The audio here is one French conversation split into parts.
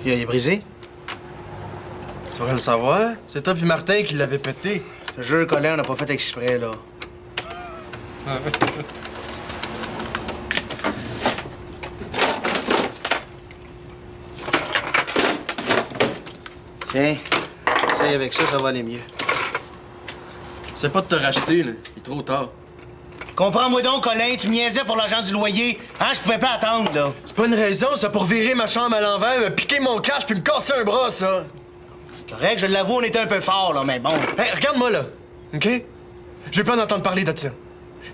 Il est brisé? Tu devrais le savoir. C'est toi puis Martin qui l'avait pété. Je te jure, Colin, on n'a pas fait exprès, là. Tiens, essaye avec ça, ça va aller mieux. C'est pas de te racheter, là. Il est trop tard. Comprends-moi donc, Colin, tu me niaisais pour l'argent du loyer. Hein, je pouvais pas attendre, là. C'est pas une raison, ça, pour virer ma chambre à l'envers, me piquer mon cash puis me casser un bras, ça. Correct, je l'avoue, on était un peu fort, là, mais bon. Hey, regarde-moi, là. OK? Je veux pas en entendre parler de ça.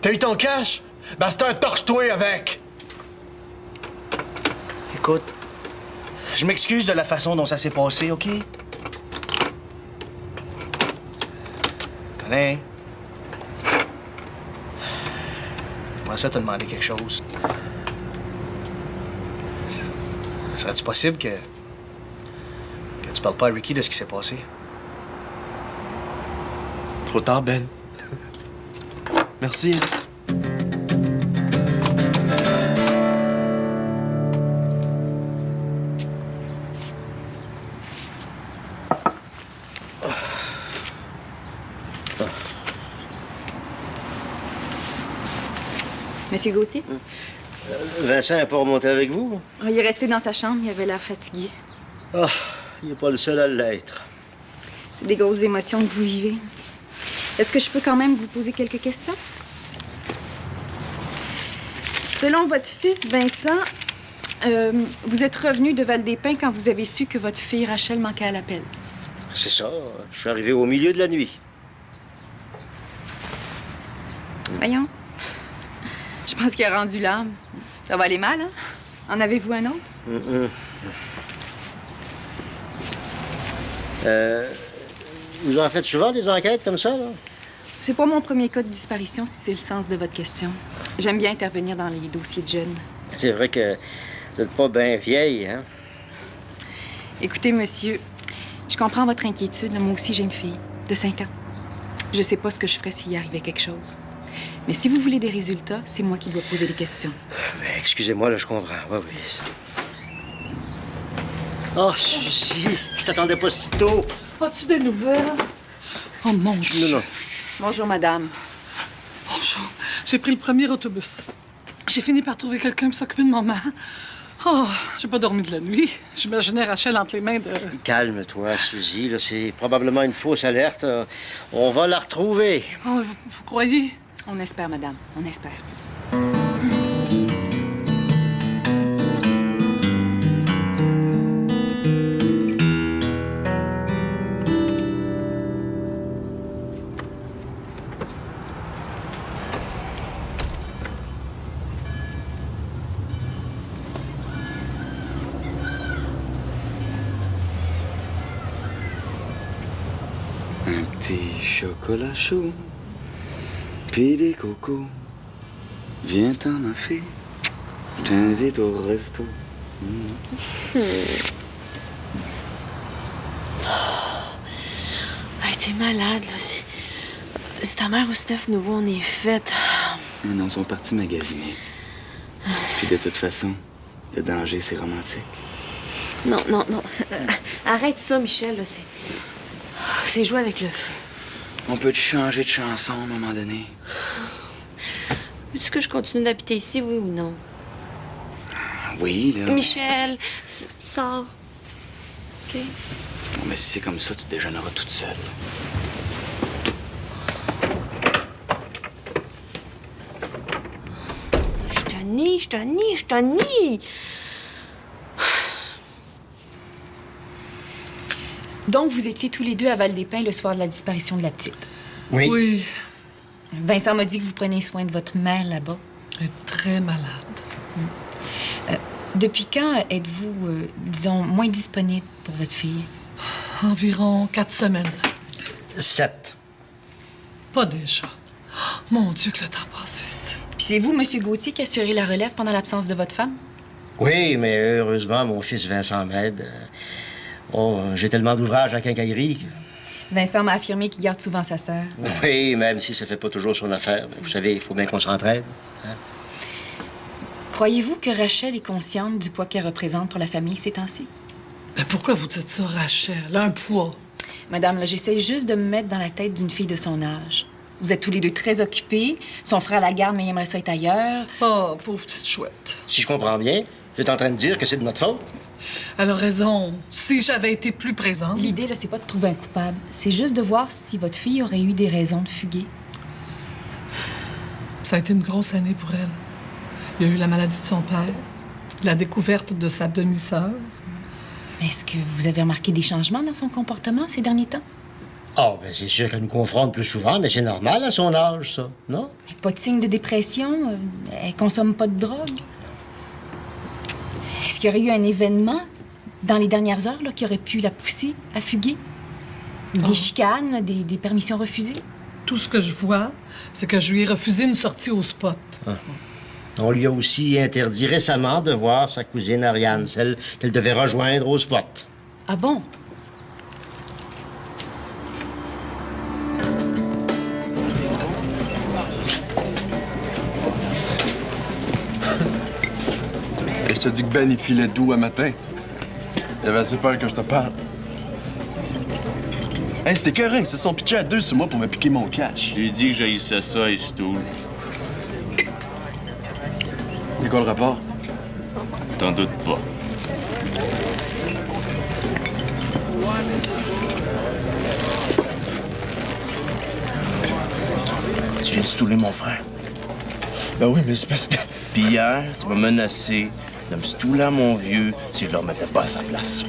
T'as eu ton cash? Ben, c'est un torche-toi avec. Écoute, je m'excuse de la façon dont ça s'est passé, OK? Colin. J'aimerais ça te demander quelque chose. Serait-tu possible que tu parles pas à Ricky de ce qui s'est passé? Trop tard, Ben. Merci. Monsieur Gauthier? Vincent n'a pas remonté avec vous? Il est resté dans sa chambre, il avait l'air fatigué. Ah, il n'est pas le seul à l'être. C'est des grosses émotions que vous vivez. Est-ce que je peux quand même vous poser quelques questions? Selon votre fils, Vincent, vous êtes revenu de Val-des-Pins quand vous avez su que votre fille Rachel manquait à l'appel. C'est ça. Je suis arrivé au milieu de la nuit. Voyons. Je pense qu'il a rendu l'âme. Ça va aller mal, hein? En avez-vous un autre? Vous en faites souvent des enquêtes comme ça, là? C'est pas mon premier cas de disparition, si c'est le sens de votre question. J'aime bien intervenir dans les dossiers de jeunes. C'est vrai que vous n'êtes pas bien vieille, hein? Écoutez, monsieur, je comprends votre inquiétude. Moi aussi, j'ai une fille de 5 ans. Je sais pas ce que je ferais s'il y arrivait quelque chose. Mais si vous voulez des résultats, c'est moi qui dois poser les questions. Mais excusez-moi, là, je comprends. Oui, oui. Oh, Suzy, je t'attendais pas si tôt. As-tu des nouvelles? Oh, mon Dieu. Non. Bonjour, madame. Bonjour. J'ai pris le premier autobus. J'ai fini par trouver quelqu'un pour s'occuper de maman. Oh, j'ai pas dormi de la nuit. J'imaginais Rachel entre les mains de... Calme-toi, Suzy. Là, c'est probablement une fausse alerte. On va la retrouver. Oh, vous croyez? On espère, madame. On espère. Un petit chocolat chaud, puis des cocos. Viens-t'en, ma fille, je t'invite au resto. Hey, t'es malade, là. Si ta mère ou Steph nous voit, on est faites. Non, ils sont partis magasiner. Puis de toute façon, le danger, c'est romantique. Non. Arrête ça, Michel, là. C'est jouer avec le feu. On peut changer de chanson à un moment donné. Veux-tu que je continue d'habiter ici, oui ou non? Oui, là. Michel, sors. OK? Bon, mais si c'est comme ça, tu déjeuneras toute seule. Je t'ennuie. Donc, vous étiez tous les deux à Val-des-Pins le soir de la disparition de la petite. Oui. Oui. Vincent m'a dit que vous preniez soin de votre mère là-bas. Elle est très malade. Depuis quand êtes-vous, disons, moins disponible pour votre fille? Environ 4 semaines. 7. Pas déjà. Oh, mon Dieu, que le temps passe vite. Puis c'est vous, Monsieur Gauthier, qui assurez la relève pendant l'absence de votre femme? Oui, mais heureusement, mon fils Vincent m'aide. J'ai tellement d'ouvrages à quincaillerie. Vincent m'a affirmé qu'il garde souvent sa sœur. Oui, même si ça fait pas toujours son affaire. Vous savez, il faut bien qu'on s'entraide. Hein? Croyez-vous que Rachel est consciente du poids qu'elle représente pour la famille ces temps-ci? Mais pourquoi vous dites ça, Rachel? Un poids. Madame, là, j'essaie juste de me mettre dans la tête d'une fille de son âge. Vous êtes tous les deux très occupés. Son frère à la garde, mais il aimerait ça être ailleurs. Oh, pauvre petite chouette. Si je comprends bien, vous êtes en train de dire que c'est de notre faute? Elle a raison. Si j'avais été plus présente... L'idée, là, c'est pas de trouver un coupable. C'est juste de voir si votre fille aurait eu des raisons de fuguer. Ça a été une grosse année pour elle. Il y a eu la maladie de son père, la découverte de sa demi-sœur. Est-ce que vous avez remarqué des changements dans son comportement ces derniers temps? Oh, ben c'est sûr qu'elle nous confronte plus souvent, mais c'est normal à son âge, ça, non? Pas de signe de dépression? Elle consomme pas de drogue? Est-ce qu'il y aurait eu un événement dans les dernières heures là, qui aurait pu la pousser à fuguer? Des chicanes, des permissions refusées? Tout ce que je vois, c'est que je lui ai refusé une sortie au spot. On lui a aussi interdit récemment de voir sa cousine Ariane, celle qu'elle devait rejoindre au spot. Ah bon? Et je te dis que Ben, il filait doux un matin. Il avait assez peur que je te parle. Hey, c'était écœurant, c'est son pitché à deux sur moi pour me piquer mon cash. J'ai dit que j'haïssais ça et c'est tout. C'est quoi le rapport? T'en doutes pas. Tu viens de stouler mon frère. Ben oui, mais c'est parce que... Puis hier, tu m'as menacé de me stouler à mon vieux si je le remettais pas à sa place.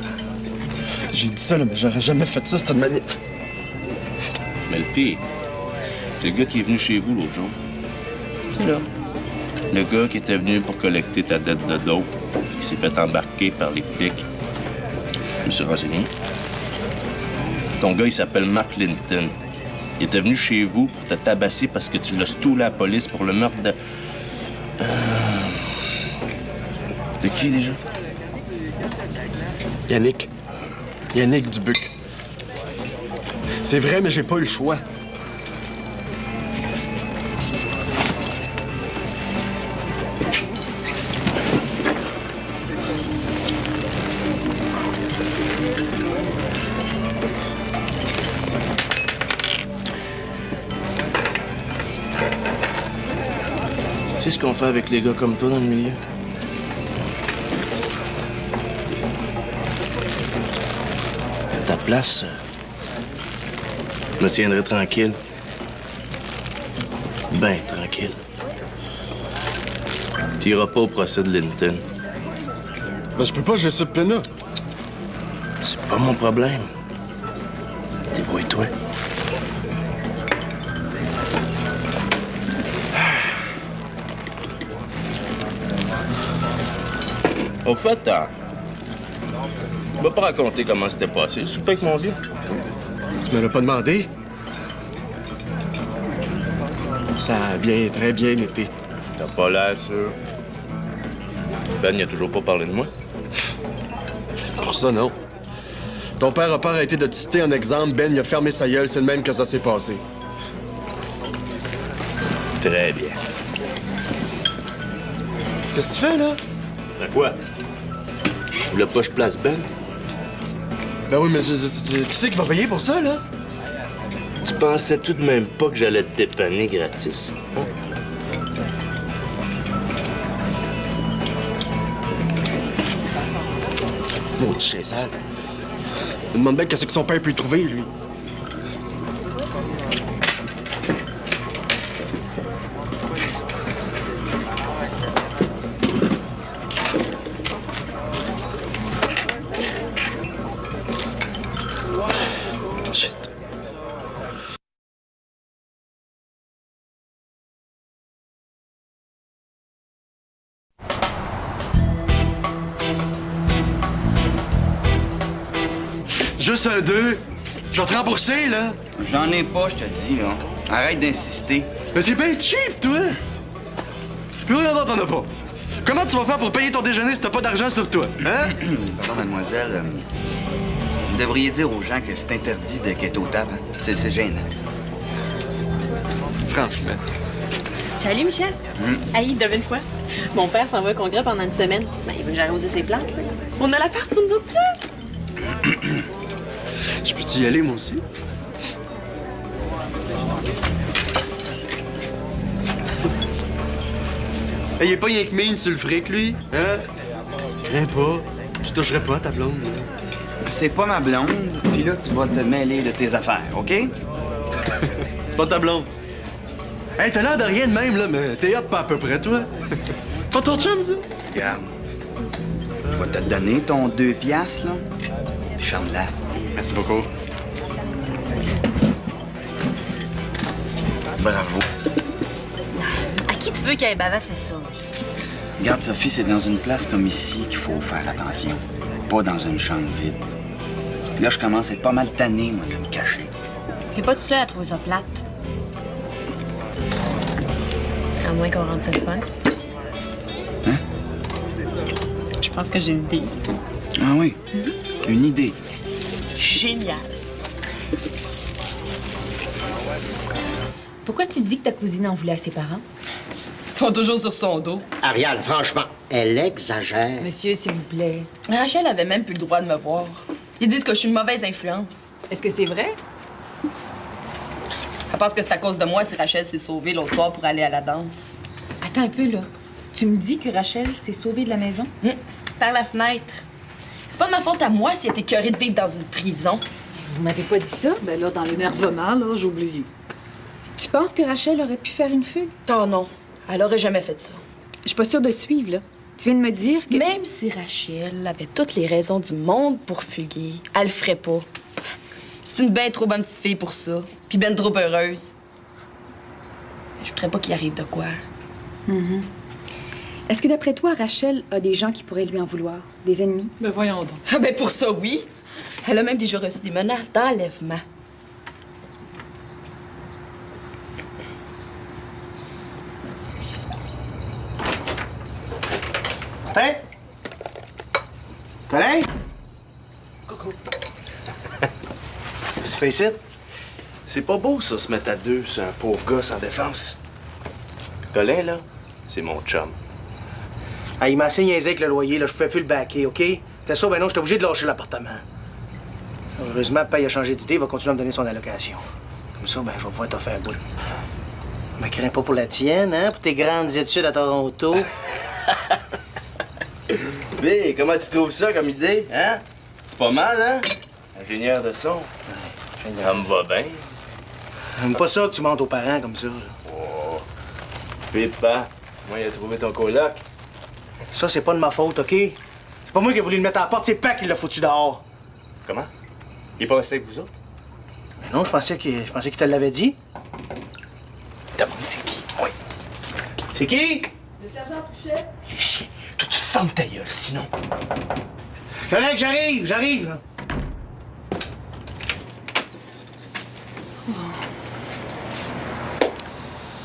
J'ai dit ça, là, mais j'aurais jamais fait ça, cette manière. Mais le pire, c'est le gars qui est venu chez vous l'autre jour. C'est là. Le gars qui était venu pour collecter ta dette de dope, qui s'est fait embarquer par les flics. Je me suis renseigné. Ton gars, il s'appelle Mark Linton. Il était venu chez vous pour te tabasser parce que tu l'as stoulé à la police pour le meurtre de... C'est qui, déjà? Yannick. Yannick Dubuc. C'est vrai, mais j'ai pas eu le choix. Tu sais ce qu'on fait avec les gars comme toi dans le milieu? À ta place, je me tiendrai tranquille. Ben tranquille. Tu iras pas au procès de Linton. Ben, je peux pas, j'ai ce plein-là. C'est pas mon problème. Débrouille-toi. Au fait, tu m'as pas raconté comment c'était passé. Le souper avec mon vieux? Tu me l'as pas demandé? Ça a bien, très bien été. T'as pas l'air sûr. Ben, il a toujours pas parlé de moi. Pour ça, non. Ton père a pas arrêté de te citer en exemple. Ben, il a fermé sa gueule. C'est le même que ça s'est passé. Très bien. Qu'est-ce que tu fais, là? Ben quoi? Tu voulais pas que je place Ben? Ben oui, mais qui c'est qui va payer pour ça, là? Tu pensais tout de même pas que j'allais te dépanner gratis. Hein? Maudit chien sale. Je me demande bien qu'est-ce que son père peut y trouver, lui. Shit. Juste un deux. Je vais te rembourser, là. J'en ai pas, je te dis, hein. Arrête d'insister. Mais t'es bien cheap, toi. Plus rien d'autre, t'en as pas. Comment tu vas faire pour payer ton déjeuner si t'as pas d'argent sur toi, hein? Pardon, mademoiselle. Vous devriez dire aux gens que c'est interdit de quêter aux tables. Hein? C'est gênant. Franchement. Salut, Michel. Hey, devine quoi? Mon père s'en va au congrès pendant une semaine. Ben, il veut que j'arrose ses plantes. Là. On a l'appart pour nous autres, ça? Je peux-tu y aller, moi aussi? Hey, il est pas rien que mine sur le fric, lui. Hein? Crains pas. Je toucherai pas à ta blonde. C'est pas ma blonde, puis là, tu vas te mêler de tes affaires, OK? Pas ta blonde. Hey, t'as l'air de rien de même, là, mais t'es hot pas à peu près, toi. Pas ton chum, ça? Regarde. Je vais te donner ton 2 piastres, là. Puis ferme-la. Merci beaucoup. Bravo. À qui tu veux qu'elle bava, c'est ça? Regarde, Sophie, c'est dans une place comme ici qu'il faut faire attention. Pas dans une chambre vide. Puis là, je commence à être pas mal tanné, moi, de me cacher. T'es pas tout seul à trouver ça plate. À moins qu'on rende ça le fun. Hein? Je pense que j'ai une idée. Ah oui? Une idée. Génial. Pourquoi tu dis que ta cousine en voulait à ses parents? Ils sont toujours sur son dos. Ariane, franchement, elle exagère. Monsieur, s'il vous plaît. Rachel avait même plus le droit de me voir. Ils disent que je suis une mauvaise influence. Est-ce que c'est vrai? Elle pense que c'est à cause de moi si Rachel s'est sauvée l'autre soir pour aller à la danse. Attends un peu, là. Tu me dis que Rachel s'est sauvée de la maison? Par la fenêtre. C'est pas de ma faute à moi si elle est écœurée de vivre dans une prison. Vous m'avez pas dit ça? Ben là, dans l'énervement, là, j'ai oublié. Tu penses que Rachel aurait pu faire une fugue? Oh non, elle aurait jamais fait ça. Je suis pas sûre de suivre, là. Tu viens de me dire que... Même si Rachel avait toutes les raisons du monde pour fuguer, elle le ferait pas. C'est une ben trop bonne petite fille pour ça. Puis ben trop heureuse. Je voudrais pas qu'il arrive de quoi. Est-ce que d'après toi, Rachel a des gens qui pourraient lui en vouloir? Des ennemis? Ben voyons donc. Ah ben pour ça, oui. Elle a même déjà reçu des menaces d'enlèvement. Hein? Colin? Coucou. Qu'est-ce que tu fais ici? C'est pas beau, ça, se mettre à deux sur un pauvre gars sans défense. Colin, là, c'est mon chum. Ah, il m'a assez niaisé avec le loyer, là. Je pouvais plus le backer, OK? C'était ça, ben non, j'étais obligé de lâcher l'appartement. Heureusement, Paye a changé d'idée, il va continuer à me donner son allocation. Comme ça, ben, je vais pouvoir t'offrir un bout. Je me crains pas pour la tienne, hein? Pour tes grandes études à Toronto. Bé, comment tu trouves ça comme idée, hein? C'est pas mal, hein? Ingénieur de son. Ça me va bien. J'aime pas ça que tu montes aux parents comme ça, là. Oh. Pépa, moi, il a trouvé ton coloc. Ça, c'est pas de ma faute, OK? C'est pas moi qui ai voulu le mettre à la porte, c'est Pac qui l'a foutu dehors. Comment? Il est pas resté avec vous autres? Mais non, je pensais qu'il te l'avait dit. Demande c'est qui? Oui. C'est qui? Le sergent Touchet. Les chiens, toi, tu fermes ta gueule, sinon. Correct, j'arrive, là.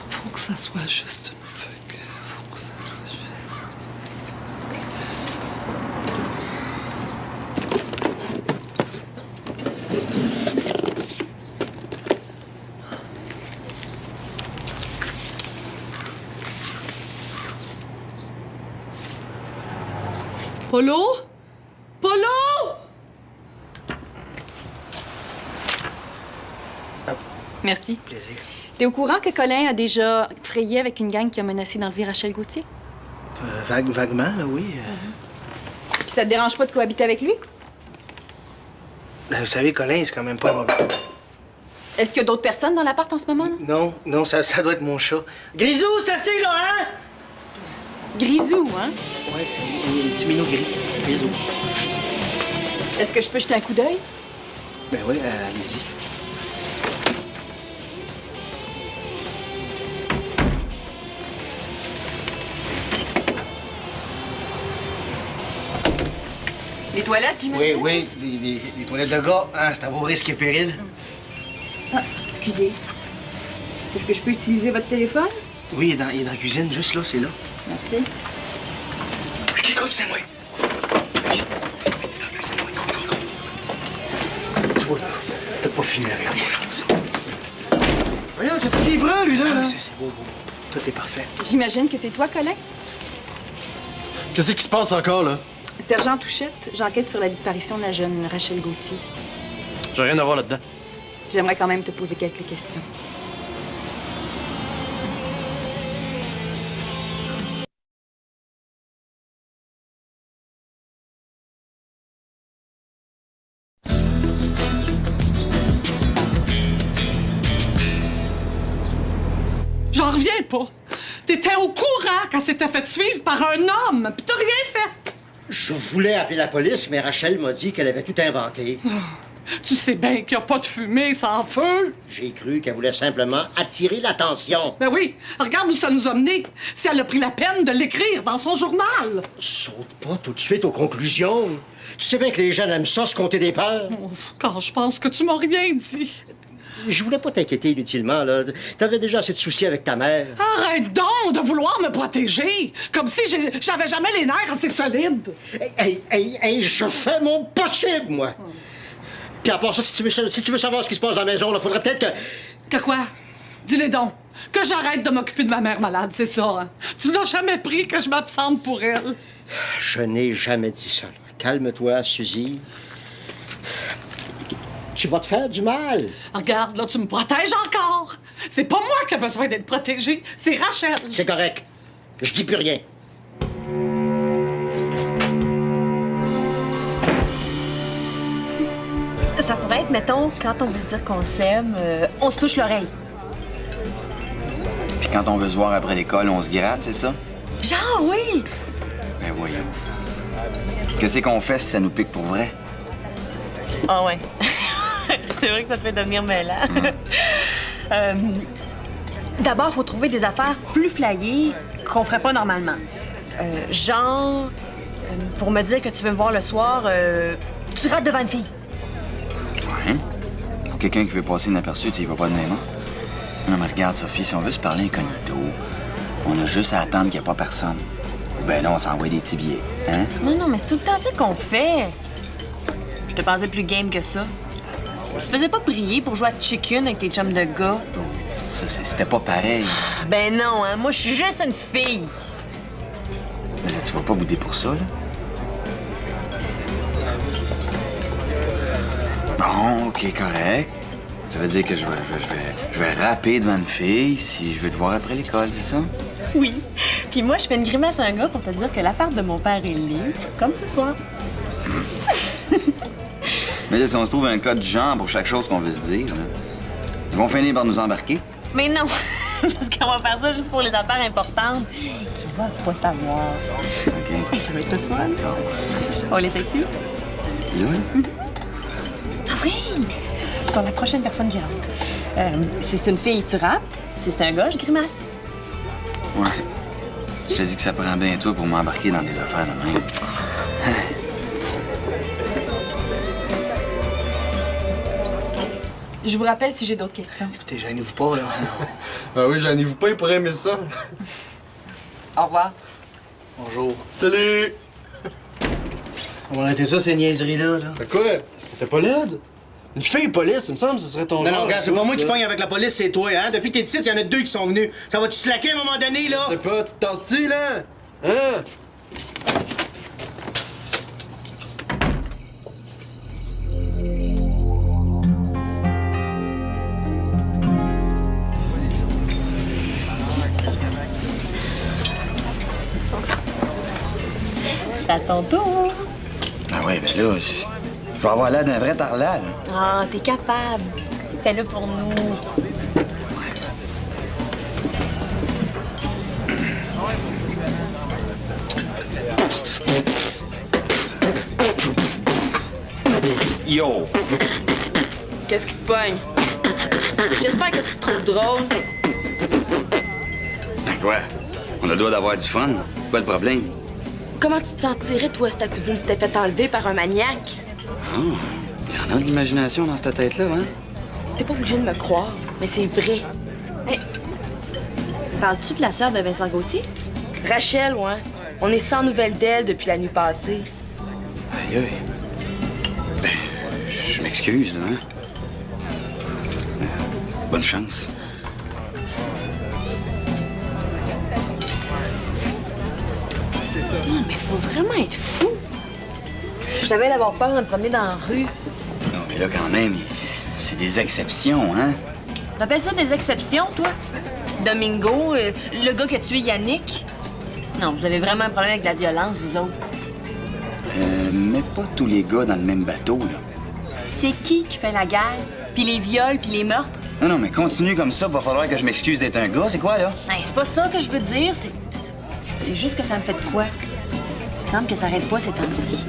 Faut que ça soit juste une fugue. Faut que ça soit juste. Polo? Polo? Merci. Plaisir. T'es au courant que Colin a déjà frayé avec une gang qui a menacé d'enlever Rachel Gauthier? Vaguement, là, oui. Puis ça te dérange pas de cohabiter avec lui? Ben, vous savez, Colin, c'est quand même pas mauvais. Est-ce qu'il y a d'autres personnes dans l'appart en ce moment? Là? Non, ça doit être mon chat. Grisou, c'est assez, là, hein? Grisou, hein? Ouais, c'est un petit minou gris. Grisou. Est-ce que je peux jeter un coup d'œil? Ben oui, allez-y. Les toilettes, j'imagine? Oui, des toilettes de gars. Hein, c'est à vos risques et périls. Ah, excusez. Est-ce que je peux utiliser votre téléphone? Oui, il est dans la cuisine, juste là, c'est là. Merci. Qui cogne, c'est moi. Toi, là, t'as pas fini avec les sens. Voyons, qu'est-ce qu'il est brun, lui, là? C'est beau. Tout est parfait. J'imagine que c'est toi, Colin? Qu'est-ce qui se passe encore, là? Sergent Touchette, j'enquête sur la disparition de la jeune Rachel Gauthier. J'ai rien à voir là-dedans. J'aimerais quand même te poser quelques questions. J'en reviens pas. T'étais au courant qu'elle s'était fait suivre par un homme, pis t'as rien fait. Je voulais appeler la police, mais Rachel m'a dit qu'elle avait tout inventé. Tu sais bien qu'il n'y a pas de fumée sans feu. J'ai cru qu'elle voulait simplement attirer l'attention. Ben oui, regarde où ça nous a menés. Si elle a pris la peine de l'écrire dans son journal. Saute pas tout de suite aux conclusions. Tu sais bien que les jeunes aiment ça, se compter des peurs. Quand je pense que tu m'as rien dit. Je voulais pas t'inquiéter inutilement, là. T'avais déjà assez de soucis avec ta mère. Arrête donc de vouloir me protéger. Comme si j'avais jamais les nerfs assez solides. Hey, je fais mon possible, moi. Puis à part ça, si tu veux savoir ce qui se passe dans la maison, il faudrait peut-être que... Que quoi? Dis-le donc. Que j'arrête de m'occuper de ma mère malade, c'est ça, hein? Tu n'as jamais pris que je m'absente pour elle. Je n'ai jamais dit ça, là. Calme-toi, Suzy. Tu vas te faire du mal. Regarde, là, tu me protèges encore. C'est pas moi qui ai besoin d'être protégée, c'est Rachel. C'est correct. Je dis plus rien. Ça pourrait être, mettons, quand on veut se dire qu'on s'aime, on se touche l'oreille. Puis quand on veut se voir après l'école, on se gratte, c'est ça? Genre, oui! Ben voyons. Qu'est-ce qu'on fait si ça nous pique pour vrai? Ah ouais. C'est vrai que ça te fait devenir mêlant. D'abord, il faut trouver des affaires plus flyées qu'on ferait pas normalement. Genre, pour me dire que tu veux me voir le soir, tu rates devant une fille. Ouais. Pour quelqu'un qui veut passer inaperçu, tu y vas pas de même, hein? Non, mais regarde, Sophie, si on veut se parler incognito, on a juste à attendre qu'il n'y ait pas personne. Ben là, on s'envoie des petits billets, hein? Non, mais c'est tout le temps ça qu'on fait. Je te pensais plus game que ça. Tu te faisais pas prier pour jouer à chicken avec tes chums de gars. Ça, c'était pas pareil. Ben non, hein. Moi, je suis juste une fille. Mais là, tu vas pas bouder pour ça, là? Bon, OK, correct. Ça veut dire que je vais rapper devant une fille si je veux te voir après l'école, c'est ça? Oui. Puis moi, je fais une grimace à un gars pour te dire que l'appart de mon père est libre, comme ce soir. Mais là, si on se trouve un code du genre pour chaque chose qu'on veut se dire, là, ils vont finir par nous embarquer. Mais non, parce qu'on va faire ça juste pour les affaires importantes qu'ils doivent pas savoir. OK. Hey, ça va être le fun. On les essaie-tu? Là? Ah oui! Sur la prochaine personne qui rentre. Si c'est une fille, tu rappes. Si c'est un gars, je grimace. Ouais. Je te dis que ça prend bien toi pour m'embarquer dans des affaires de même. Je vous rappelle si j'ai d'autres questions. Écoutez, gênez-vous pas, là. Ah oui, j'en pas, il pourrait aimer ça. Au revoir. Bonjour. Salut! On va arrêter ça, ces niaiseries-là, là. Quoi? T'es pas laide? Une fille police, il me semble, ce serait ton Non, genre. non, regarde, c'est pas moi qui ça. pogne avec la police, c'est toi, hein? Depuis que t'es ici, il y en a 2 qui sont venus. Ça va-tu slacker à un moment donné, là? Je sais pas, tu te tasses-tu, là? Hein? C'est à ton tour. Ah ouais, ben là, je vais avoir l'air d'un vrai tarlat, là. Ah, t'es capable. T'es là pour nous. Yo! Qu'est-ce qui te pogne? J'espère que tu te trouves drôle. Ben quoi? On a le droit d'avoir du fun. C'est pas le problème. Comment tu te sentirais, toi, si ta cousine s'était fait enlever par un maniaque? Ah, il y en a de l'imagination dans cette tête-là, hein? T'es pas obligé de me croire, mais c'est vrai. Hey, parles-tu de la sœur de Vincent Gauthier? Rachel, ouais. On est sans nouvelles d'elle depuis la nuit passée. Aïe, aïe. Ben, je m'excuse, là, hein? Bonne chance. Non, mais faut vraiment être fou savais d'avoir peur de me promener dans la rue. Non, mais là, quand même, c'est des exceptions, hein? T'appelles ça des exceptions, toi? Domingo, le gars qui a tué Yannick? Non, vous avez vraiment un problème avec la violence, vous autres. Mets pas tous les gars dans le même bateau, là. C'est qui fait la guerre? Puis les viols, puis les meurtres? Non, mais continue comme ça, va falloir que je m'excuse d'être un gars, c'est quoi, là? Ben, c'est pas ça que je veux dire, c'est juste que ça me fait de quoi? Il me semble que ça arrête pas ces temps-ci.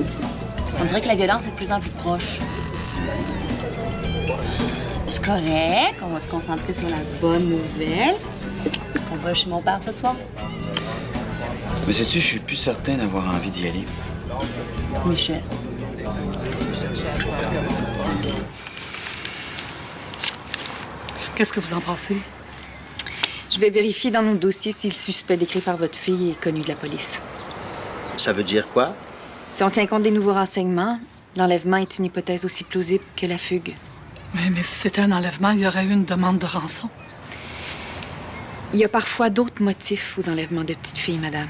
On dirait que la violence est de plus en plus proche. C'est correct, on va se concentrer sur la bonne nouvelle. On va chez mon père ce soir. Mais sais-tu, je suis plus certain d'avoir envie d'y aller. Michel. Qu'est-ce que vous en pensez? Je vais vérifier dans nos dossiers si le suspect décrit par votre fille est connu de la police. Ça veut dire quoi? Si on tient compte des nouveaux renseignements, l'enlèvement est une hypothèse aussi plausible que la fugue. Mais si c'était un enlèvement, il y aurait eu une demande de rançon. Il y a parfois d'autres motifs aux enlèvements de petites filles, madame.